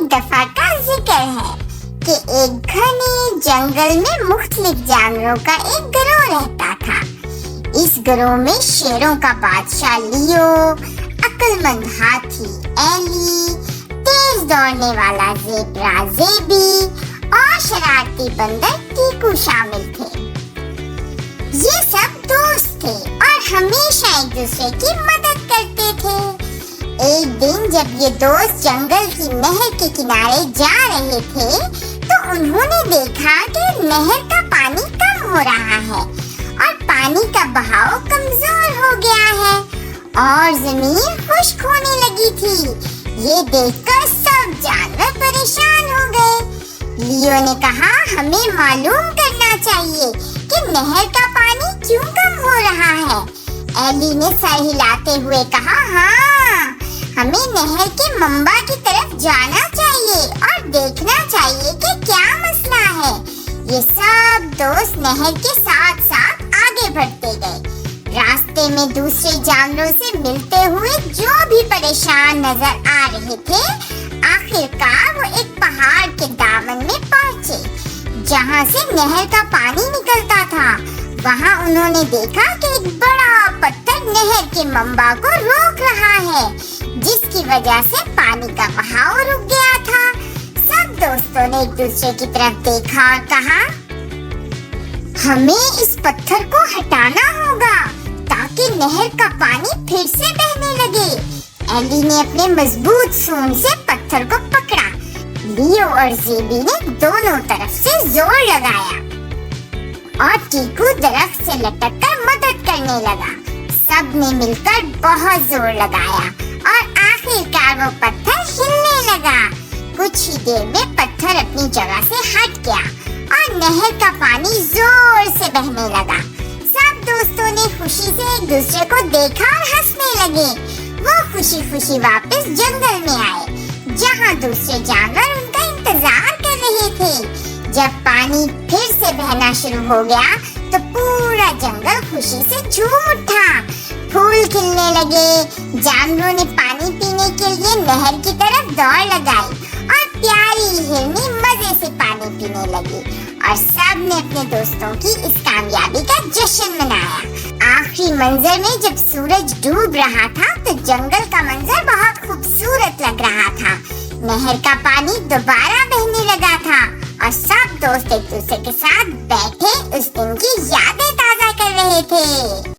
दफा का जिक्र है कि एक घने जंगल में मुख्तलिफ जानवरों का एक गिरोह रहता था। इस गिरोह में शेरों का बादशाह लियो, अक्लमंद हाथी एली, तेज दौड़ने वाला ज़ेब्रा ज़ेबी और शरारती बंदर टीकू शामिल थे। ये सब दोस्त थे और हमेशा एक दूसरे की मदद करते थे। एक दिन जब ये दोस्त जंगल की नहर के किनारे जा रहे थे तो उन्होंने देखा कि नहर का पानी कम हो रहा है और पानी का बहाव कमजोर हो गया है और जमीन खुश्क होने लगी थी। ये देखकर सब जानवर परेशान हो गए। लियो ने कहा, हमें मालूम करना चाहिए कि नहर का पानी क्यों कम हो रहा है। एली ने सर हिलाते हुए कहा, हाँ, हमें नहर के मंबा की तरफ जाना चाहिए और देखना चाहिए कि क्या मसला है। ये सब दोस्त नहर के साथ साथ आगे बढ़ते गए। रास्ते में दूसरे जानवरों से मिलते हुए जो भी परेशान नजर आ रहे थे, आखिरकार वो एक पहाड़ के दामन में पहुंचे जहां से नहर का पानी निकलता था। वहां उन्होंने देखा कि एक बड़ा पत्थर नहर के मंबा को रोक रहा है, जिसकी वजह से पानी का बहाव रुक गया था। सब दोस्तों ने एक दूसरे की तरफ देखा और कहा, हमें इस पत्थर को हटाना होगा ताकि नहर का पानी फिर से बहने लगे। एली ने अपने मजबूत सूंड से पत्थर को पकड़ा। लियो और ज़ेबी ने दोनों तरफ से जोर लगाया और टीकू दरख्त से लटककर मदद करने लगा। सब ने मिलकर बहुत जोर लगाया और आखिरकार वो पत्थर हिलने लगा। कुछ ही देर में पत्थर अपनी जगह से हट गया और नहर का पानी जोर से बहने लगा। सब दोस्तों ने खुशी से एक दूसरे को देखा और हंसने लगे। वो खुशी खुशी वापस जंगल में आए जहाँ दूसरे जानवर उनका इंतजार कर रहे थे। जब पानी फिर से बहना शुरू हो गया तो पूरा जंगल खुशी से झूम उठा। फूल खिलने लगे, जानवरों ने पानी पीने के लिए नहर की तरफ दौड़ लगाई और प्यारी हिरनी मजे से पानी पीने लगी और सब ने अपने दोस्तों की इस कामयाबी का जश्न मनाया। आखिरी मंजर में जब सूरज डूब रहा था तो जंगल का मंजर बहुत खूबसूरत लग रहा था। नहर का पानी दोबारा बहने लगा था और सब दोस्त एक दूसरे के साथ बैठे उस दिन की यादें ताजा कर रहे थे।